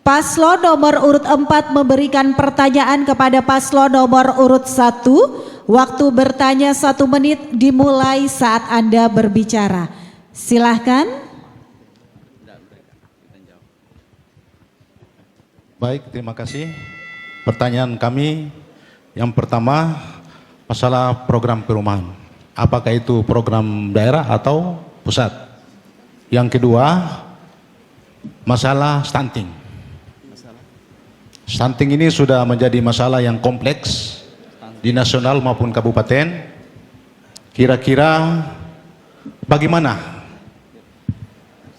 Paslon nomor urut 4 memberikan pertanyaan kepada paslon nomor urut 1. Waktu bertanya 1 menit dimulai saat Anda berbicara. Silahkan. Baik, terima kasih. Pertanyaan kami yang pertama masalah program perumahan. Apakah itu program daerah atau pusat? Yang kedua masalah stunting. Stunting ini sudah menjadi masalah yang kompleks di nasional maupun kabupaten. Kira-kira bagaimana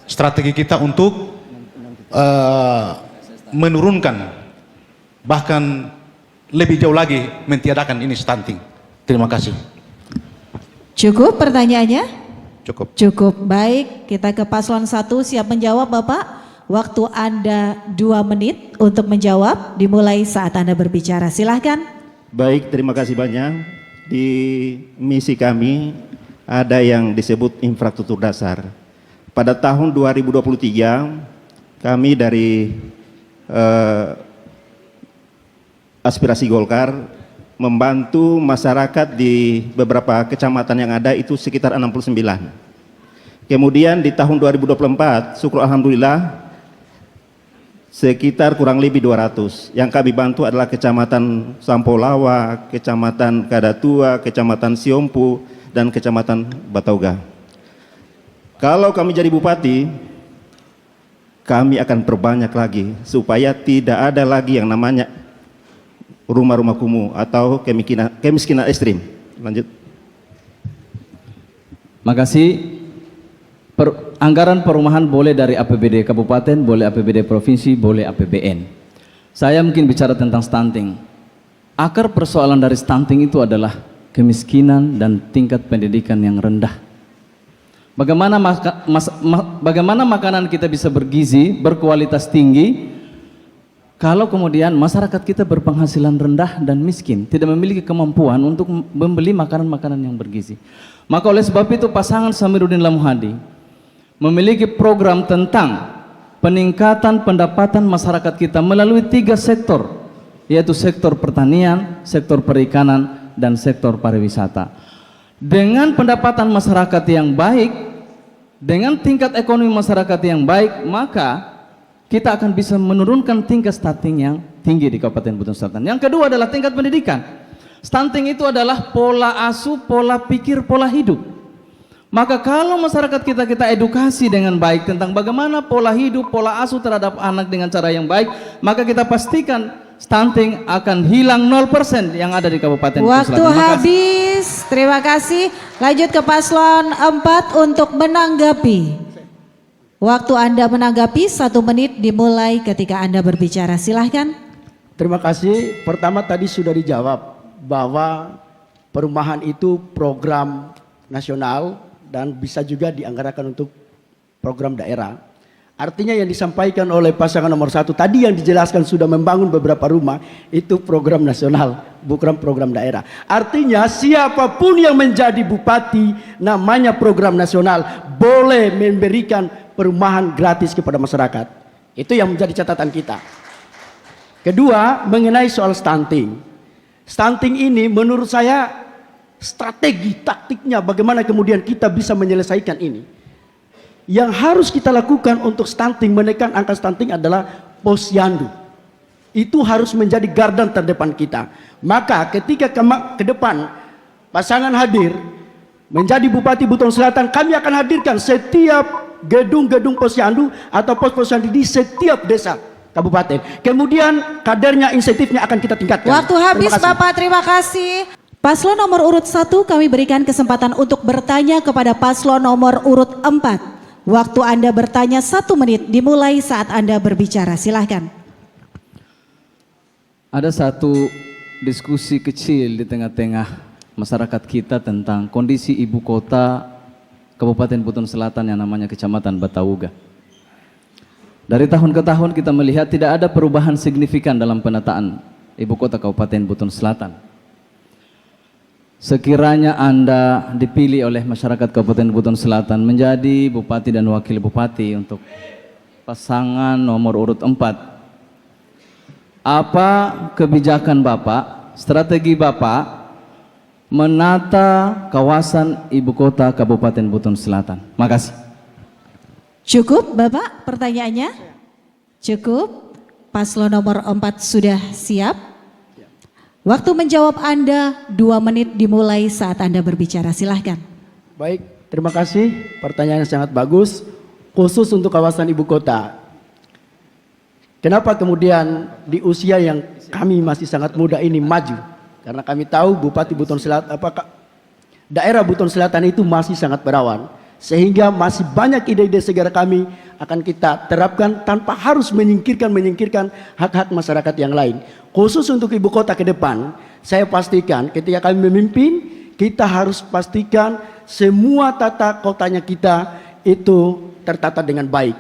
strategi kita untuk menurunkan, bahkan lebih jauh lagi mentiadakan ini stunting? Terima kasih. Cukup pertanyaannya? Cukup. Cukup. Baik, kita ke paslon 1. Siap menjawab Bapak? Waktu Anda 2 menit untuk menjawab dimulai saat Anda berbicara. Silahkan. Baik, terima kasih banyak. Di misi kami ada yang disebut infrastruktur dasar. Pada tahun 2023 kami dari aspirasi Golkar membantu masyarakat di beberapa kecamatan yang ada itu sekitar 69. Kemudian di tahun 2024 syukur alhamdulillah sekitar kurang lebih 200. Yang kami bantu adalah Kecamatan Sampolawa, Kecamatan Kadatua, Kecamatan Siompu, dan Kecamatan Batauga. Kalau kami jadi bupati, kami akan perbanyak lagi supaya tidak ada lagi yang namanya rumah-rumah kumuh atau kemiskinan ekstrim. Lanjut. Makasih. Anggaran perumahan boleh dari APBD kabupaten, boleh APBD provinsi, boleh APBN. Saya mungkin bicara tentang stunting. Akar persoalan dari stunting itu adalah kemiskinan dan tingkat pendidikan yang rendah. Bagaimana makanan kita bisa bergizi, berkualitas tinggi, kalau kemudian masyarakat kita berpenghasilan rendah dan miskin, tidak memiliki kemampuan untuk membeli makanan-makanan yang bergizi. Maka oleh sebab itu pasangan Samiruddin Lamuhadi memiliki program tentang peningkatan pendapatan masyarakat kita melalui 3 sektor, yaitu sektor pertanian, sektor perikanan, dan sektor pariwisata. Dengan pendapatan masyarakat yang baik, dengan tingkat ekonomi masyarakat yang baik, maka kita akan bisa menurunkan tingkat stunting yang tinggi di Kabupaten Buton Selatan. Yang kedua adalah tingkat pendidikan. Stunting itu adalah pola asuh, pola pikir, pola hidup. Maka kalau masyarakat kita edukasi dengan baik tentang bagaimana pola hidup, pola asuh terhadap anak dengan cara yang baik, maka kita pastikan stunting akan hilang 0% yang ada di Kabupaten Buton Selatan. Waktu habis. Terima kasih. Lanjut ke paslon 4 untuk menanggapi. Waktu Anda menanggapi 1 menit dimulai ketika Anda berbicara. Silahkan. Terima kasih. Pertama tadi sudah dijawab bahwa perumahan itu program nasional dan bisa juga dianggarkan untuk program daerah. Artinya yang disampaikan oleh pasangan nomor 1 tadi yang dijelaskan sudah membangun beberapa rumah itu program nasional, bukan program daerah. Artinya siapapun yang menjadi bupati namanya program nasional boleh memberikan perumahan gratis kepada masyarakat. Itu yang menjadi catatan kita. Kedua, mengenai soal stunting. Stunting ini menurut saya strategi taktiknya bagaimana kemudian kita bisa menyelesaikan ini. Yang harus kita lakukan untuk stunting, menekan angka stunting adalah posyandu. Itu harus menjadi garda terdepan kita. Maka ketika ke depan pasangan hadir menjadi Bupati Buton Selatan, kami akan hadirkan setiap gedung-gedung posyandu atau pos-posyandu di setiap desa kabupaten. Kemudian kadernya, insentifnya akan kita tingkatkan. Waktu habis Bapak, terima kasih. Paslon nomor urut 1 kami berikan kesempatan untuk bertanya kepada paslon nomor urut 4. Waktu Anda bertanya 1 menit dimulai saat Anda berbicara. Silahkan. Ada satu diskusi kecil di tengah-tengah masyarakat kita tentang kondisi ibu kota Kabupaten Buton Selatan yang namanya Kecamatan Batauga. Dari tahun ke tahun kita melihat tidak ada perubahan signifikan dalam penataan ibu kota Kabupaten Buton Selatan. Sekiranya Anda dipilih oleh masyarakat Kabupaten Buton Selatan menjadi bupati dan wakil bupati untuk pasangan nomor urut 4, apa kebijakan Bapak, strategi Bapak menata kawasan ibu kota Kabupaten Buton Selatan? Makasih. Cukup Bapak pertanyaannya? Cukup. Paslon nomor 4 sudah siap? Waktu menjawab Anda 2 menit dimulai saat Anda berbicara, silahkan. Baik, terima kasih. Pertanyaan yang sangat bagus. Khusus untuk kawasan ibu kota. Kenapa kemudian di usia yang kami masih sangat muda ini maju? Karena kami tahu Bupati Buton Selatan, daerah Buton Selatan itu masih sangat berawan. Sehingga masih banyak ide-ide segar kami akan kita terapkan tanpa harus menyingkirkan hak-hak masyarakat yang lain. Khusus untuk ibu kota ke depan, saya pastikan ketika kami memimpin, kita harus pastikan semua tata kotanya kita itu tertata dengan baik.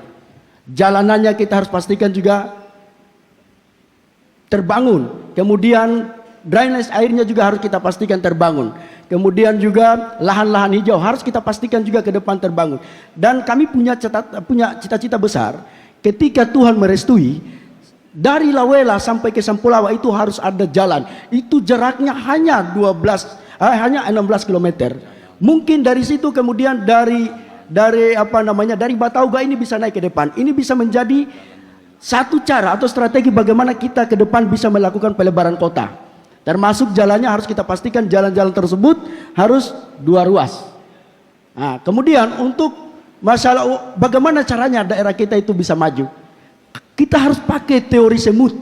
Jalanannya kita harus pastikan juga terbangun. Kemudian drainase airnya juga harus kita pastikan terbangun. Kemudian juga lahan-lahan hijau harus kita pastikan juga ke depan terbangun. Dan kami punya cita-cita besar. Ketika Tuhan merestui, dari Lawela sampai ke Sampulawa itu harus ada jalan. Itu jaraknya hanya 16 km. Mungkin dari situ kemudian dari Batauga ini bisa naik ke depan. Ini bisa menjadi satu cara atau strategi bagaimana kita ke depan bisa melakukan pelebaran kota. Termasuk jalannya harus kita pastikan jalan-jalan tersebut harus 2 ruas. Nah, kemudian untuk masalah bagaimana caranya daerah kita itu bisa maju, kita harus pakai teori semut.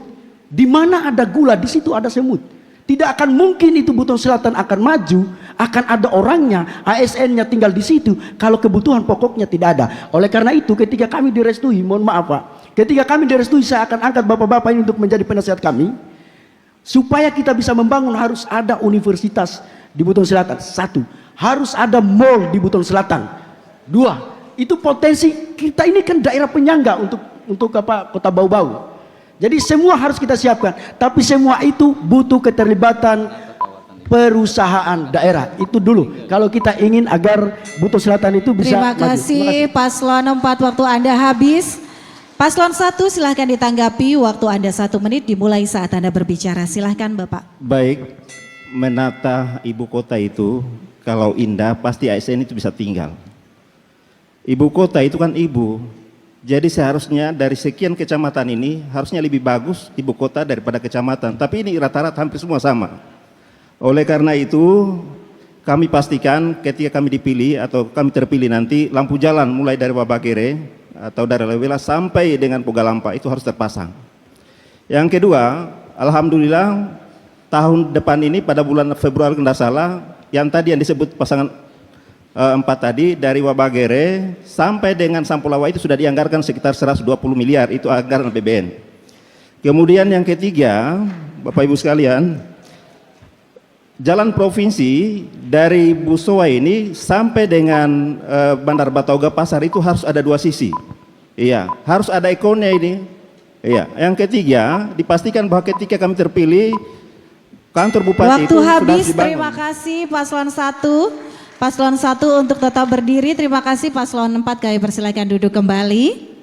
Di mana ada gula, di situ ada semut. Tidak akan mungkin itu Buton Selatan akan maju, akan ada orangnya, ASN-nya tinggal di situ, kalau kebutuhan pokoknya tidak ada. Oleh karena itu ketika kami direstui, mohon maaf Pak, ketika kami direstui saya akan angkat bapak-bapak ini untuk menjadi penasihat kami. Supaya kita bisa membangun harus ada universitas di Buton Selatan. 1, harus ada mall di Buton Selatan. 2, itu potensi kita ini kan daerah penyangga untuk Kota Bau-Bau. Jadi semua harus kita siapkan. Tapi semua itu butuh keterlibatan perusahaan daerah. Itu dulu. Kalau kita ingin agar Buton Selatan itu bisa Terima kasih. Paslon 4 waktu Anda habis. Paslon 1 silahkan ditanggapi, waktu Anda 1 menit dimulai saat Anda berbicara. Silahkan Bapak. Baik, menata ibu kota itu kalau indah pasti ASN itu bisa tinggal. Ibu kota itu kan ibu. Jadi seharusnya dari sekian kecamatan ini harusnya lebih bagus ibu kota daripada kecamatan. Tapi ini rata-rata hampir semua sama. Oleh karena itu kami pastikan ketika kami dipilih atau kami terpilih nanti lampu jalan mulai dari Wabagere atau dari Lawela sampai dengan Pogalampa itu harus terpasang. Yang kedua, alhamdulillah tahun depan ini pada bulan Februari tidak salah, yang disebut pasangan 4 tadi dari Wabagere sampai dengan Sampulawa itu sudah dianggarkan sekitar 120 miliar, itu anggaran APBN. Kemudian yang ketiga, Bapak Ibu sekalian, jalan provinsi dari Busowa ini sampai dengan Bandar Batauga Pasar itu harus ada 2 sisi. Iya, harus ada ikonnya ini. Iya, yang ketiga dipastikan bahwa ketika kami terpilih kantor bupati Waktu itu habis, sudah dibangun. terima kasih Paslon 1. Paslon 1 untuk tetap berdiri. Terima kasih Paslon 4, kami persilakan duduk kembali.